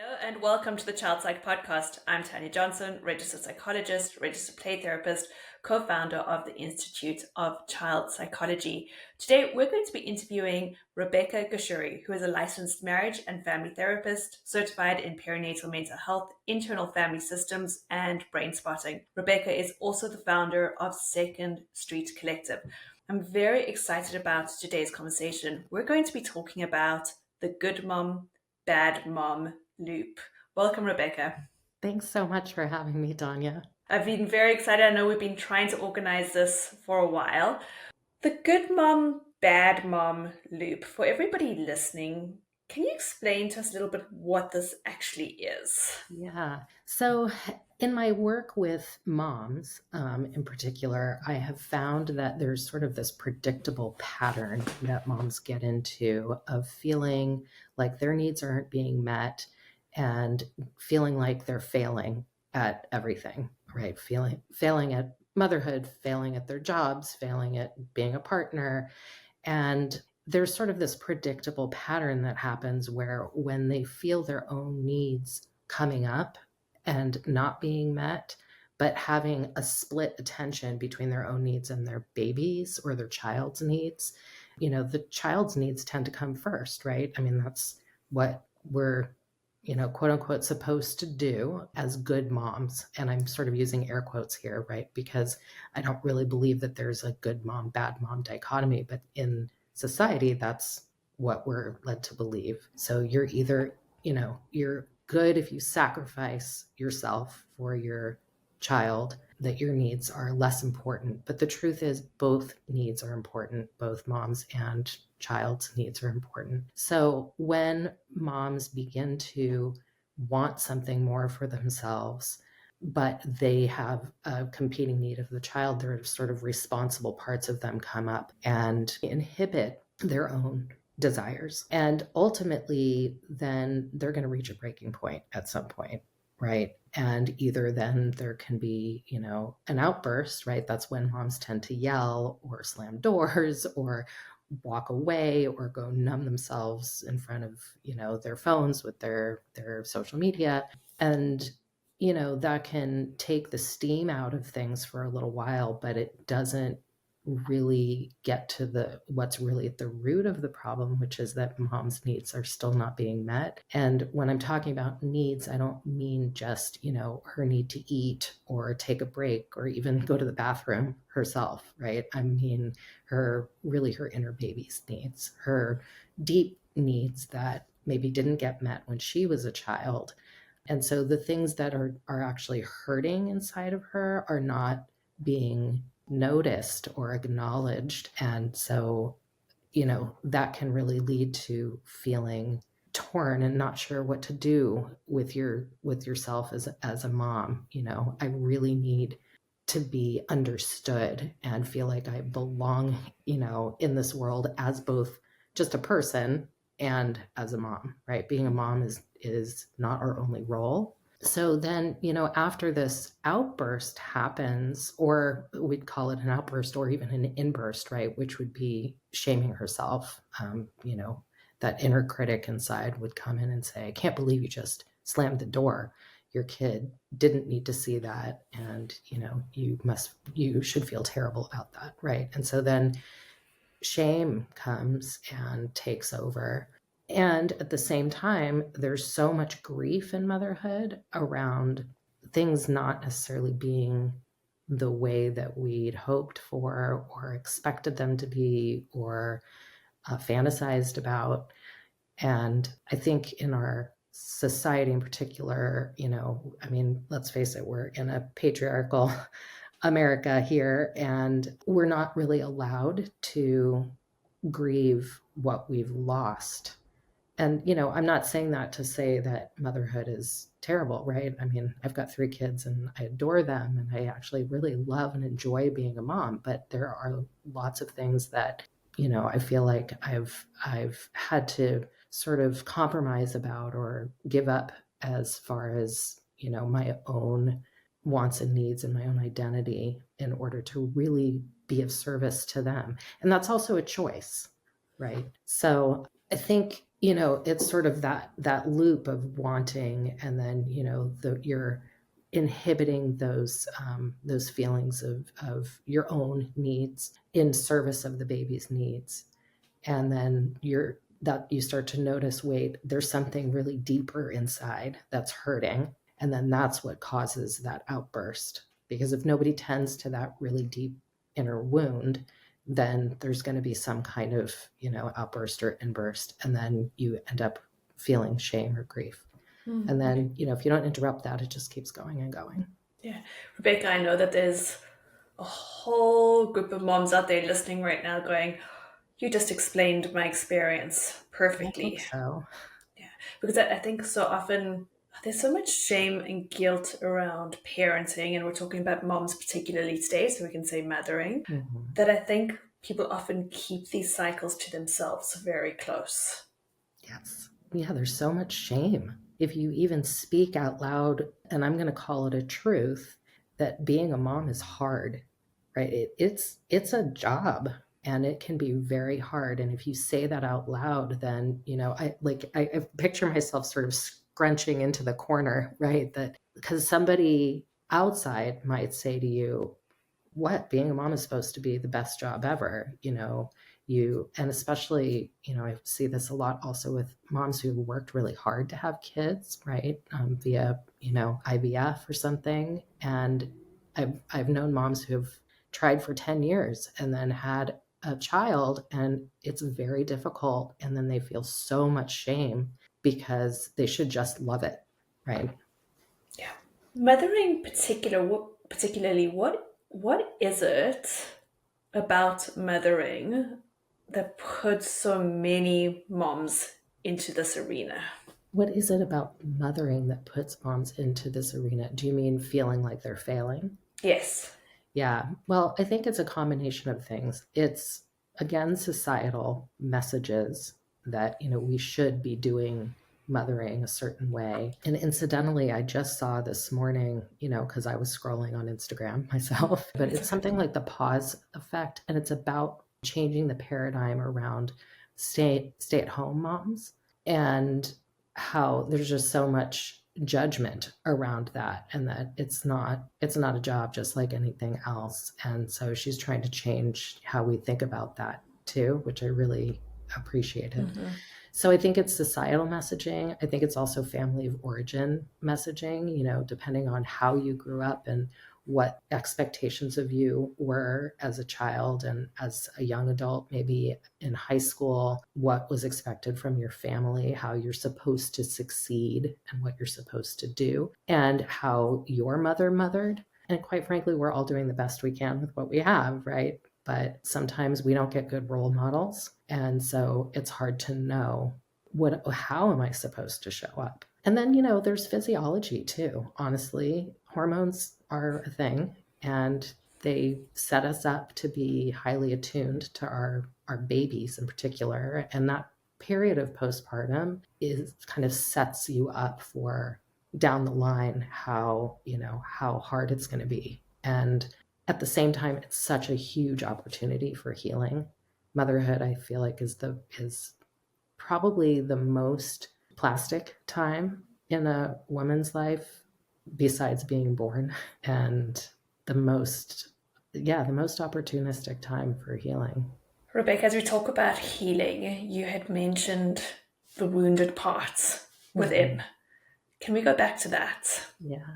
Hello and welcome to the Child Psych podcast. I'm Tanya Johnson, registered psychologist, registered play therapist, co-founder of the Institute of Child Psychology. Today, we're going to be interviewing Rebecca Gosuri, who is a licensed marriage and family therapist, certified in perinatal mental health, internal family systems, and brain spotting. Rebecca is also the founder of Second Street Collective. I'm very excited about today's conversation. We're going to be talking about the good mom, bad mom loop. Welcome, Rebecca. Thanks so much for having me, Tanya. I've been very excited. I know we've been trying to organize this for a while. The good mom, bad mom loop. For everybody listening, can you explain to us a little bit what this actually is? Yeah. So, in my work with moms in particular, I have found that there's sort of this predictable pattern that moms get into of feeling like their needs aren't being met and feeling like they're failing at everything, right? Failing at motherhood, failing at their jobs, failing at being a partner. And there's sort of this predictable pattern that happens where when they feel their own needs coming up and not being met, but having a split attention between their own needs and their babies or their child's needs, the child's needs tend to come first, right? I mean, that's what we're quote unquote, supposed to do as good moms. And I'm sort of using air quotes here, right? Because I don't really believe that there's a good mom, bad mom dichotomy, but in society, that's what we're led to believe. So you're either, you're good if you sacrifice yourself for your child, that your needs are less important. But the truth is, both needs are important, both moms and child's needs are important. So when moms begin to want something more for themselves, but they have a competing need of the child, their sort of responsible parts of them come up and inhibit their own desires. And ultimately, then they're going to reach a breaking point at some point, right? And either then there can be, an outburst, right? That's when moms tend to yell or slam doors or walk away or go numb themselves in front of, their phones with their social media. And, that can take the steam out of things for a little while, but it doesn't really get to what's really at the root of the problem, which is that mom's needs are still not being met. And when I'm talking about needs, I don't mean just, her need to eat or take a break or even go to the bathroom herself, right? I mean her inner baby's needs, her deep needs that maybe didn't get met when she was a child. And so the things that are actually hurting inside of her are not being noticed or acknowledged. And so, that can really lead to feeling torn and not sure what to do with yourself as a mom. I really need to be understood and feel like I belong, in this world as both just a person and as a mom, right? Being a mom is not our only role. So then, after this outburst happens, or we'd call it an outburst or even an inburst, right? Which would be shaming herself. That inner critic inside would come in and say, I can't believe you just slammed the door. Your kid didn't need to see that. And, you should feel terrible about that, right? And so then shame comes and takes over. And at the same time, there's so much grief in motherhood around things not necessarily being the way that we'd hoped for or expected them to be or fantasized about. And I think in our society in particular, let's face it, we're in a patriarchal America here, and we're not really allowed to grieve what we've lost. And, I'm not saying that to say that motherhood is terrible, right? I mean, I've got 3 kids and I adore them and I actually really love and enjoy being a mom, but there are lots of things that, I feel like I've had to sort of compromise about or give up as far as, my own wants and needs and my own identity in order to really be of service to them. And that's also a choice, right? So I think it's sort of that loop of wanting, and then you're inhibiting those feelings of your own needs in service of the baby's needs. And then you start to notice, wait, there's something really deeper inside that's hurting, and then that's what causes that outburst. Because if nobody tends to that really deep inner wound, then there's going to be some kind of outburst or inburst, and then you end up feeling shame or grief. And then if you don't interrupt that, it just keeps going and going. Yeah. Rebecca, I know that there's a whole group of moms out there listening right now going, you just explained my experience perfectly. I hope so. Yeah, because I think so often there's so much shame and guilt around parenting, and we're talking about moms particularly today, so we can say mothering, that I think people often keep these cycles to themselves very close. Yes. Yeah, there's so much shame. If you even speak out loud, and I'm going to call it a truth, that being a mom is hard, right? It's a job, and it can be very hard. And if you say that out loud, then I picture myself sort of scrunching into the corner, right? That because somebody outside might say to you, what, being a mom is supposed to be the best job ever, and especially, I see this a lot also with moms who worked really hard to have kids, right? Via, IVF or something. And I've known moms who have tried for 10 years and then had a child, and it's very difficult. And then they feel so much shame because they should just love it, right? Yeah. Mothering particularly, what is it about mothering that puts so many moms into this arena? What is it about mothering that puts moms into this arena? Do you mean feeling like they're failing? Yes. Yeah. Well, I think it's a combination of things. It's, again, societal messages that, we should be doing mothering a certain way. And incidentally, I just saw this morning, because I was scrolling on Instagram myself, but it's something like the pause effect. And it's about changing the paradigm around stay-at-home moms, and how there's just so much judgment around that, and that it's not a job just like anything else. And so she's trying to change how we think about that too, which I really appreciated. So I think it's societal messaging. I think it's also family of origin messaging, depending on how you grew up and what expectations of you were as a child and as a young adult, maybe in high school, what was expected from your family, how you're supposed to succeed and what you're supposed to do, and how your mother mothered. And quite frankly, we're all doing the best we can with what we have, right? But sometimes we don't get good role models. And so it's hard to know how am I supposed to show up? And then, there's physiology too. Honestly, hormones are a thing, and they set us up to be highly attuned to our babies in particular. And that period of postpartum kind of sets you up for down the line how hard it's going to be. And at the same time, it's such a huge opportunity for healing. Motherhood, I feel like, is probably the most plastic time in a woman's life besides being born, and the most opportunistic time for healing. Rebecca, as we talk about healing, you had mentioned the wounded parts within. Can we go back to that? Yeah.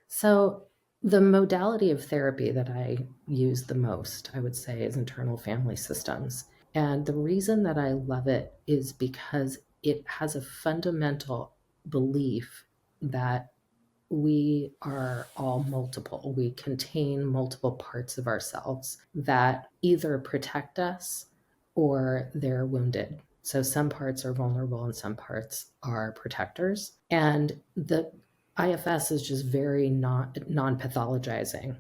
So the modality of therapy that I use the most, I would say, is internal family systems. And the reason that I love it is because it has a fundamental belief that we are all multiple. We contain multiple parts of ourselves that either protect us or they're wounded. So some parts are vulnerable and some parts are protectors. And the IFS is just very non-pathologizing.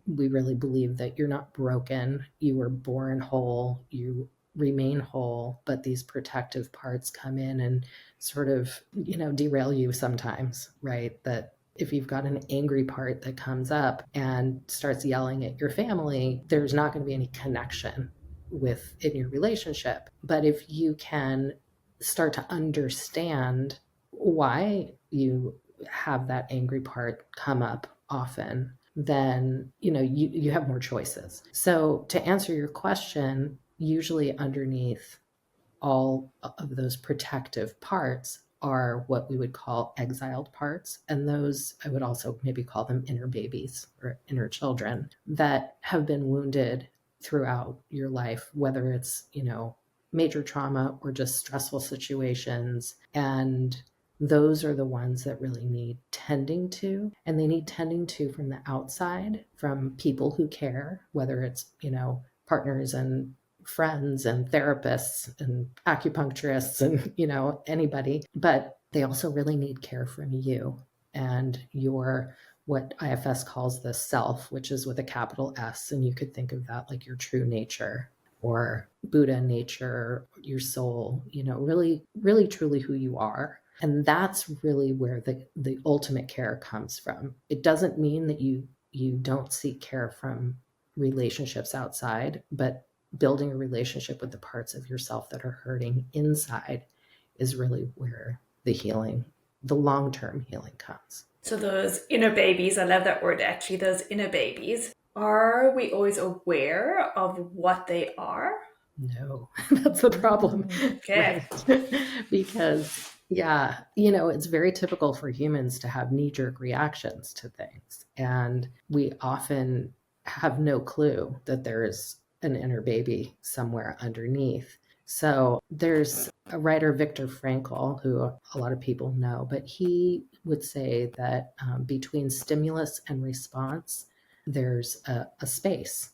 We really believe that you're not broken. You were born whole. You remain whole, but these protective parts come in and sort of, derail you sometimes, right? That if you've got an angry part that comes up and starts yelling at your family, there's not going to be any connection in your relationship. But if you can start to understand why you have that angry part come up often, then you have more choices. So to answer your question, usually underneath all of those protective parts are what we would call exiled parts. And those, I would also maybe call them inner babies or inner children that have been wounded throughout your life, whether it's, major trauma or just stressful situations. And those are the ones that really need tending to. And they need tending to from the outside, from people who care, whether it's, partners and friends and therapists and acupuncturists and anybody, but they also really need care from you and your, what IFS calls the self, which is with a capital S, and you could think of that like your true nature or Buddha nature, your soul, really really truly who you are. And that's really where the ultimate care comes from. It doesn't mean that you don't seek care from relationships outside, but building a relationship with the parts of yourself that are hurting inside is really where the healing, the long-term healing comes. So those inner babies, I love that word actually, those inner babies, are we always aware of what they are? No, that's the problem. Okay. Right? Because, yeah, it's very typical for humans to have knee-jerk reactions to things. And we often have no clue that there is an inner baby somewhere underneath. So there's a writer, Viktor Frankl, who a lot of people know, but he would say that between stimulus and response, there's a space.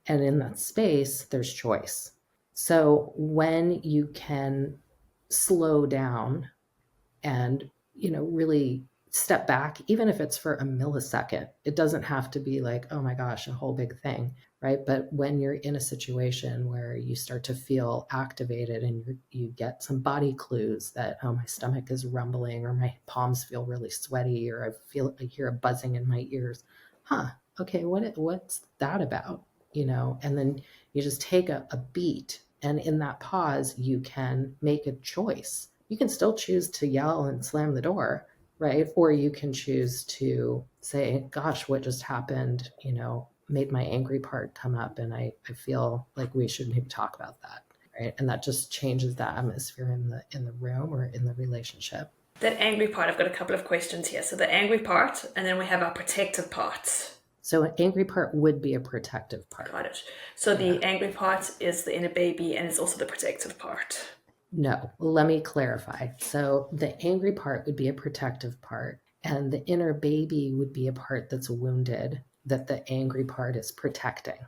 And in that space, there's choice. So when you can slow down and, really step back, even if it's for a millisecond, it doesn't have to be like, oh my gosh, a whole big thing, right? But when you're in a situation where you start to feel activated and you get some body clues that, oh, my stomach is rumbling or my palms feel really sweaty or I hear a buzzing in my ears. Okay, what's that about? And then you just take a beat, and in that pause, you can make a choice. You can still choose to yell and slam the door, right? Or you can choose to say, gosh, what just happened, made my angry part come up, and I feel like we should maybe talk about that, right? And that just changes the atmosphere in the room or in the relationship. That angry part, I've got a couple of questions here. So the angry part, and then we have our protective part. So an angry part would be a protective part. Got it. So the angry part is the inner baby, and it's also the protective part. No, let me clarify. So the angry part would be a protective part, and the inner baby would be a part that's wounded that the angry part is protecting.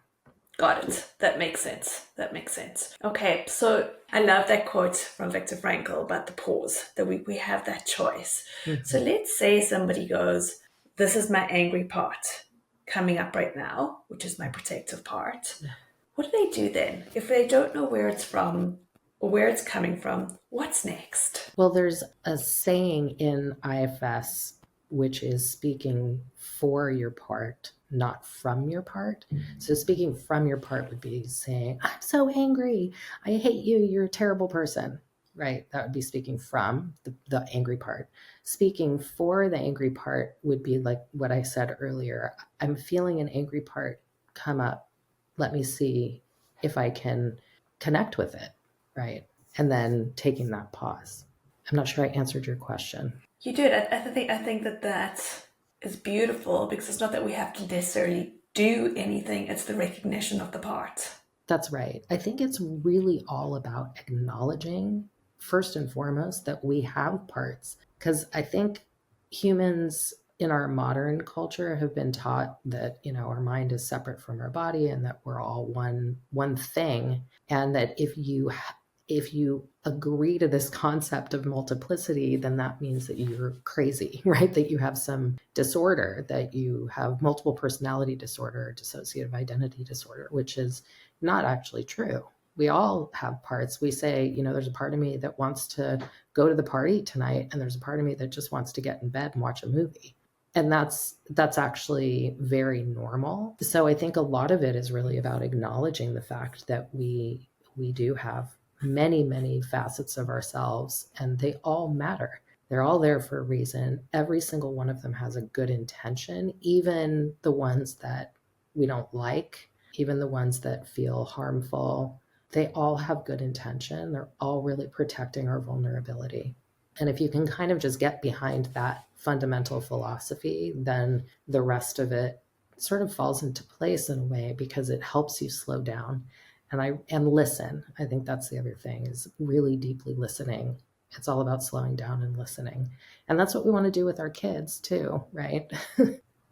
Got it. That makes sense. Okay, so I love that quote from Viktor Frankl about the pause, that we have that choice. Mm-hmm. So let's say somebody goes, this is my angry part coming up right now, which is my protective part. Yeah. What do they do then? If they don't know where it's from, or where it's coming from, what's next? Well, there's a saying in IFS, which is speaking for your part, not from your part. Mm-hmm. So speaking from your part would be saying, I'm so angry. I hate you. You're a terrible person, right? That would be speaking from the angry part. Speaking for the angry part would be like what I said earlier. I'm feeling an angry part come up. Let me see if I can connect with it. Right. And then taking that pause. I'm not sure I answered your question. You did. I think that is beautiful, because it's not that we have to necessarily do anything. It's the recognition of the part. That's right. I think it's really all about acknowledging, first and foremost, that we have parts. Because I think humans in our modern culture have been taught that, our mind is separate from our body and that we're all one thing. And that if you agree to this concept of multiplicity, then that means that you're crazy, right? That you have some disorder, that you have multiple personality disorder, dissociative identity disorder, which is not actually true. We all have parts. We say, there's a part of me that wants to go to the party tonight, and there's a part of me that just wants to get in bed and watch a movie. And that's actually very normal. So I think a lot of it is really about acknowledging the fact that we do have many, many facets of ourselves, and they all matter. They're all there for a reason. Every single one of them has a good intention, even the ones that we don't like, even the ones that feel harmful. They all have good intention. They're all really protecting our vulnerability. And if you can kind of just get behind that fundamental philosophy, then the rest of it sort of falls into place in a way, because it helps you slow down and listen. I think that's the other thing, is really deeply listening. It's all about slowing down and listening. And that's what we want to do with our kids too, right?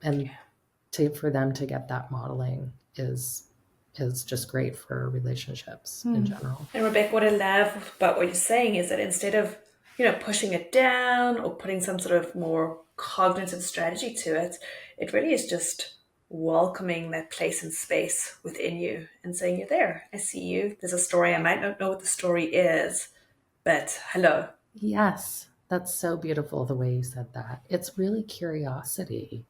And for them to get that modeling is just great for relationships in general. And Rebecca, what I love about what you're saying is that instead of, pushing it down or putting some sort of more cognitive strategy to it, it really is just welcoming that place and space within you and saying, you're there, I see you. There's a story. I might not know what the story is, but hello. Yes, that's so beautiful the way you said that. It's really curiosity,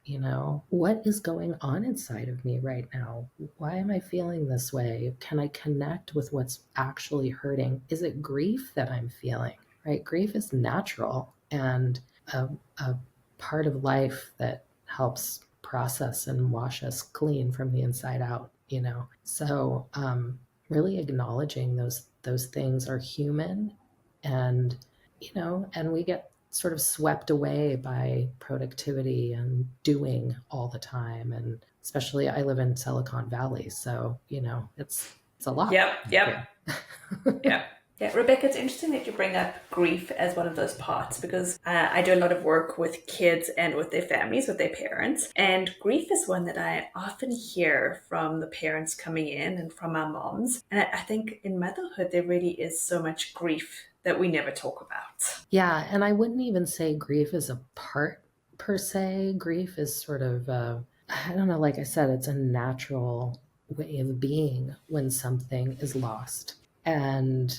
what is going on inside of me right now? Why am I feeling this way? Can I connect with what's actually hurting? Is it grief that I'm feeling, right? Grief is natural and a part of life that helps process and wash us clean from the inside out, So really acknowledging those things are human, and and we get sort of swept away by productivity and doing all the time. And especially I live in Silicon Valley, so it's a lot. Yep. Yeah. Yeah, Rebecca, it's interesting that you bring up grief as one of those parts, because I do a lot of work with kids and with their families, with their parents. And grief is one that I often hear from the parents coming in and from our moms. And I think in motherhood, there really is so much grief that we never talk about. Yeah, and I wouldn't even say grief is a part per se. Grief is sort of, I don't know, like I said, it's a natural way of being when something is lost. And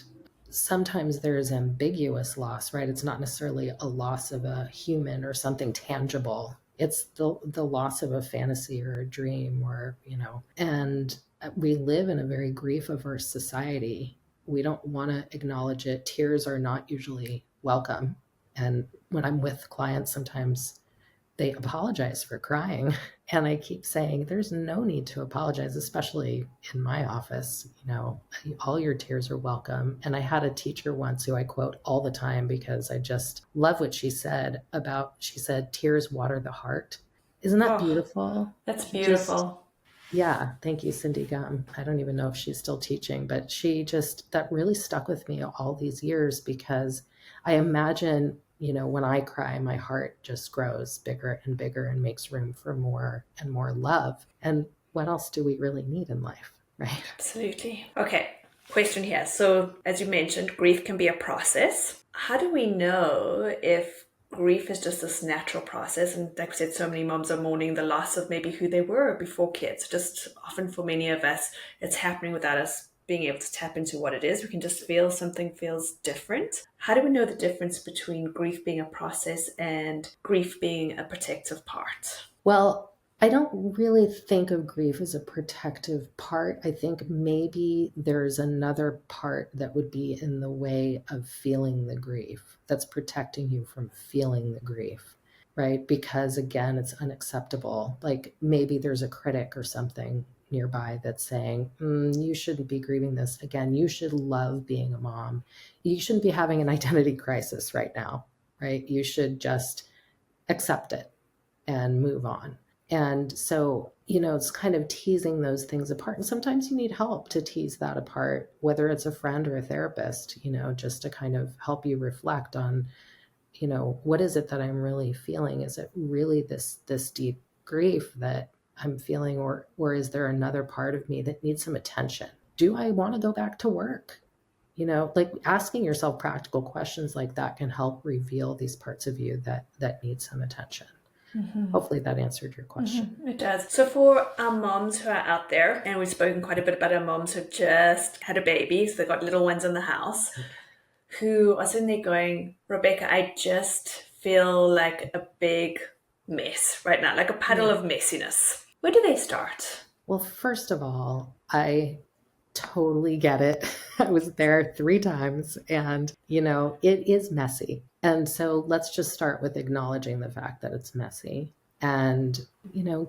sometimes there's ambiguous loss, right? It's not necessarily a loss of a human or something tangible. It's the loss of a fantasy or a dream, or, and we live in a very grief averse society. We don't want to acknowledge it. Tears are not usually welcome. And when I'm with clients, sometimes they apologize for crying. And I keep saying, there's no need to apologize, especially in my office. All your tears are welcome. And I had a teacher once who I quote all the time, because I just love what she said. She said, tears water the heart. Isn't that beautiful? That's beautiful. Yeah. Thank you, Cindy Gum. I don't even know if she's still teaching, but that really stuck with me all these years, because I imagine, when I cry, my heart just grows bigger and bigger and makes room for more and more love. And what else do we really need in life, right? Absolutely. Okay. Question here. So, as you mentioned, grief can be a process. How do we know if grief is just this natural process? And like we said, so many moms are mourning the loss of maybe who they were before kids. Just often for many of us, it's happening without us being able to tap into what it is. We can just feel something feels different. How do we know the difference between grief being a process and grief being a protective part? Well, I don't really think of grief as a protective part. I think maybe there's another part that would be in the way of feeling the grief, that's protecting you from feeling the grief, right? Because again, it's unacceptable. Like maybe there's a critic or something nearby that's saying, you shouldn't be grieving this. Again, you should love being a mom. You shouldn't be having an identity crisis right now, right? You should just accept it and move on. And so, it's kind of teasing those things apart. And sometimes you need help to tease that apart, whether it's a friend or a therapist, just to kind of help you reflect on, what is it that I'm really feeling? Is it really this deep grief that I'm feeling, or is there another part of me that needs some attention? Do I want to go back to work? Like asking yourself practical questions like that can help reveal these parts of you that need some attention. Mm-hmm. Hopefully that answered your question. Mm-hmm. It does. So for our moms who are out there, and we've spoken quite a bit about our moms who've just had a baby, so they've got little ones in the house, who are sitting there going, Rebecca, I just feel like a big mess right now, like a puddle of messiness. Where do they start? Well, first of all, I totally get it. I was there 3 times and, it is messy. And so let's just start with acknowledging the fact that it's messy and,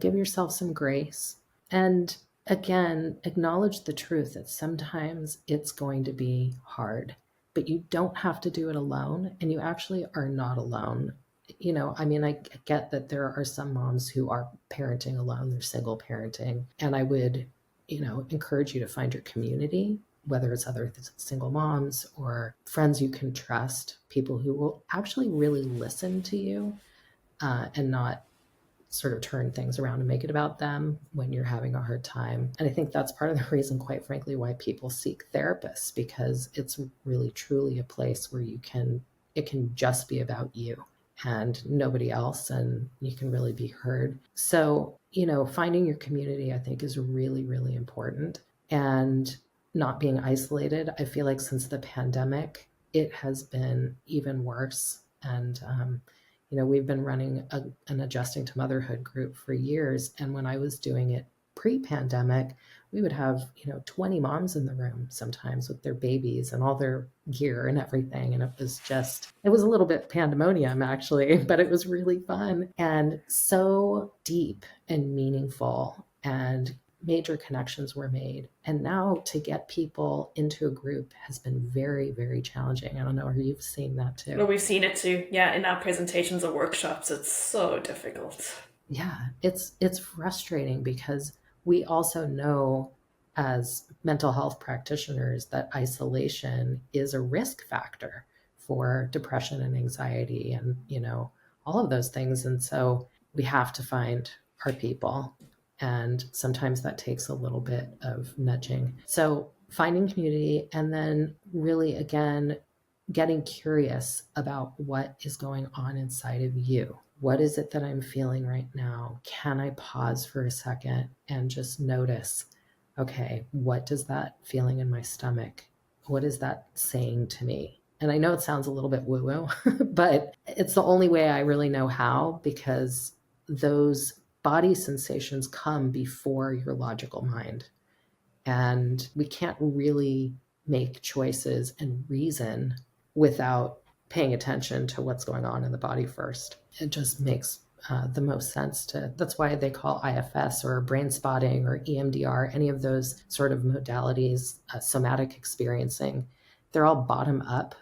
give yourself some grace. And again, acknowledge the truth that sometimes it's going to be hard, but you don't have to do it alone. And you actually are not alone. I get that there are some moms who are parenting alone, they're single parenting. And I would, encourage you to find your community, whether it's other single moms or friends you can trust, people who will actually really listen to you and not sort of turn things around and make it about them when you're having a hard time. And I think that's part of the reason, quite frankly, why people seek therapists, because it's really truly a place where it can just be about you and nobody else, and you can really be heard. So, finding your community, I think, is really, really important. And not being isolated. I feel like since the pandemic, it has been even worse. And, we've been running an Adjusting to Motherhood group for years. And when I was doing it pre-pandemic, we would have, 20 moms in the room sometimes with their babies and all their gear and everything. And it was a little bit pandemonium actually, but it was really fun and so deep and meaningful, and major connections were made. And now to get people into a group has been very, very challenging. I don't know, you've seen that too? Well, we've seen it too. Yeah, in our presentations or workshops, it's so difficult. Yeah, it's frustrating because we also know as mental health practitioners that isolation is a risk factor for depression and anxiety and, all of those things. And so we have to find our people. And sometimes that takes a little bit of nudging. So finding community, and then really, again, getting curious about what is going on inside of you. What is it that I'm feeling right now? Can I pause for a second and just notice, okay, what does that feeling in my stomach, what is that saying to me? And I know it sounds a little bit woo-woo, but it's the only way I really know how, because those body sensations come before your logical mind. And we can't really make choices and reason without paying attention to what's going on in the body first. It just makes the most sense that's why they call IFS or brain spotting or EMDR, any of those sort of modalities, somatic experiencing, they're all bottom up,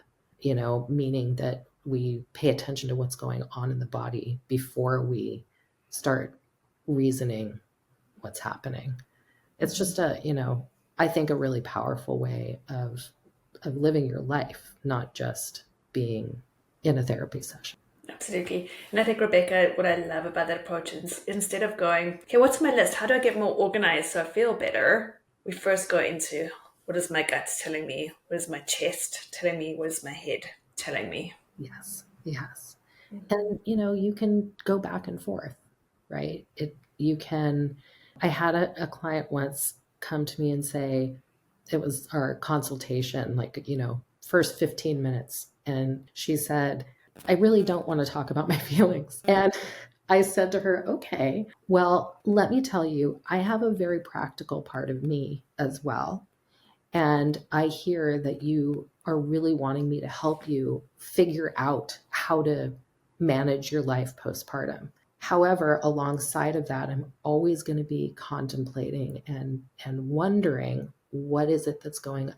meaning that we pay attention to what's going on in the body before we start reasoning what's happening. It's just I think a really powerful way of living your life, not just being in a therapy session. Absolutely. And I think, Rebecca, what I love about that approach is instead of going, okay, what's my list? How do I get more organized so I feel better? We first go into, what is my gut telling me? What is my chest telling me? What is my head telling me? Yes. And, you can go back and forth, right? I had a client once come to me and say, it was our consultation, first 15 minutes. And she said, I really don't want to talk about my feelings. And I said to her, okay, well, let me tell you, I have a very practical part of me as well. And I hear that you are really wanting me to help you figure out how to manage your life postpartum. However, alongside of that, I'm always going to be contemplating and wondering, what is it that's going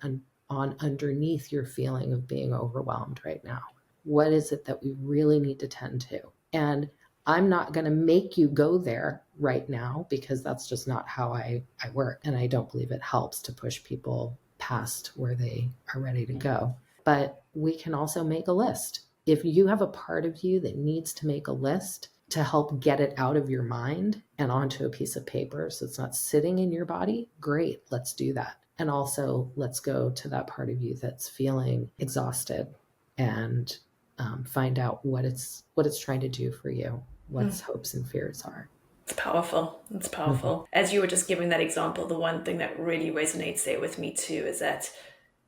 on underneath your feeling of being overwhelmed right now? What is it that we really need to tend to? And I'm not going to make you go there right now, because that's just not how I work. And I don't believe it helps to push people past where they are ready to go. But we can also make a list. If you have a part of you that needs to make a list to help get it out of your mind and onto a piece of paper so it's not sitting in your body, great, let's do that. And also let's go to that part of you that's feeling exhausted and find out what it's trying to do for you, what its hopes and fears are. It's powerful. It's powerful. Mm-hmm. As you were just giving that example, the one thing that really resonates there with me too is that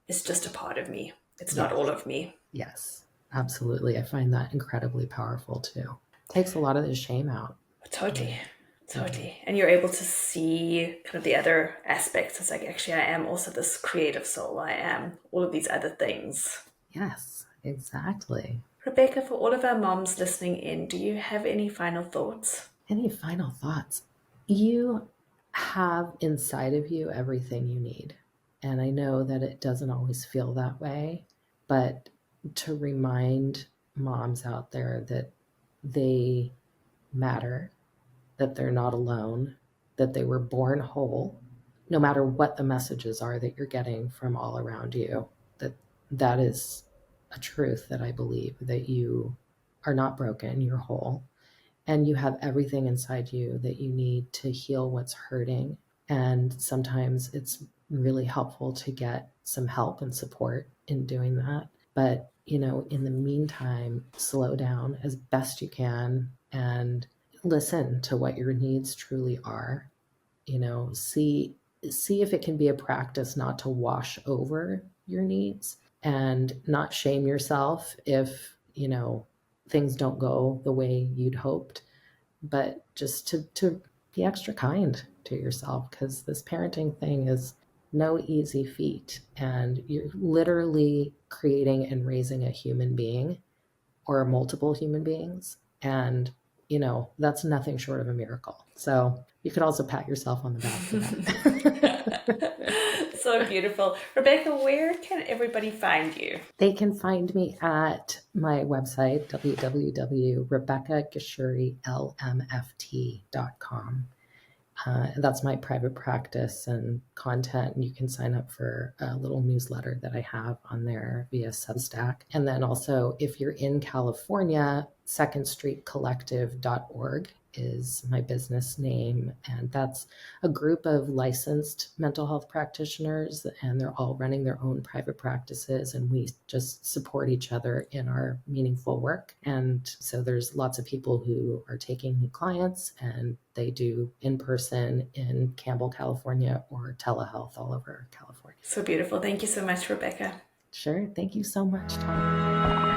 it's just a part of me. It's not all of me. Yes, absolutely. I find that incredibly powerful too. It takes a lot of the shame out. Totally. Totally. And you're able to see kind of the other aspects. It's like, actually, I am also this creative soul. I am all of these other things. Yes, exactly. Rebecca, for all of our moms listening in, do you have any final thoughts? Any final thoughts? You have inside of you everything you need. And I know that it doesn't always feel that way, but to remind moms out there that they matter, that they're not alone, that they were born whole, no matter what the messages are that you're getting from all around you, that is a truth that I believe, that you are not broken, you're whole, and you have everything inside you that you need to heal what's hurting. And sometimes it's really helpful to get some help and support in doing that. But, in the meantime, slow down as best you can and listen to what your needs truly are. See if it can be a practice not to wash over your needs and not shame yourself if, things don't go the way you'd hoped, but just to be extra kind to yourself, because this parenting thing is no easy feat, and you're literally creating and raising a human being or multiple human beings, and that's nothing short of a miracle. So you could also pat yourself on the back for that. So beautiful. Rebecca, where can everybody find you? They can find me at my website, www.RebeccaGosuri.LMFT.com. That's my private practice and content, and you can sign up for a little newsletter that I have on there via Substack. And then also, if you're in California, secondstreetcollective.org is my business name, and that's a group of licensed mental health practitioners, and they're all running their own private practices, and we just support each other in our meaningful work. And so there's lots of people who are taking new clients, and they do in person in Campbell, California, or telehealth all over California. So beautiful. Thank you so much, Rebecca. Sure. Thank you so much, Tom.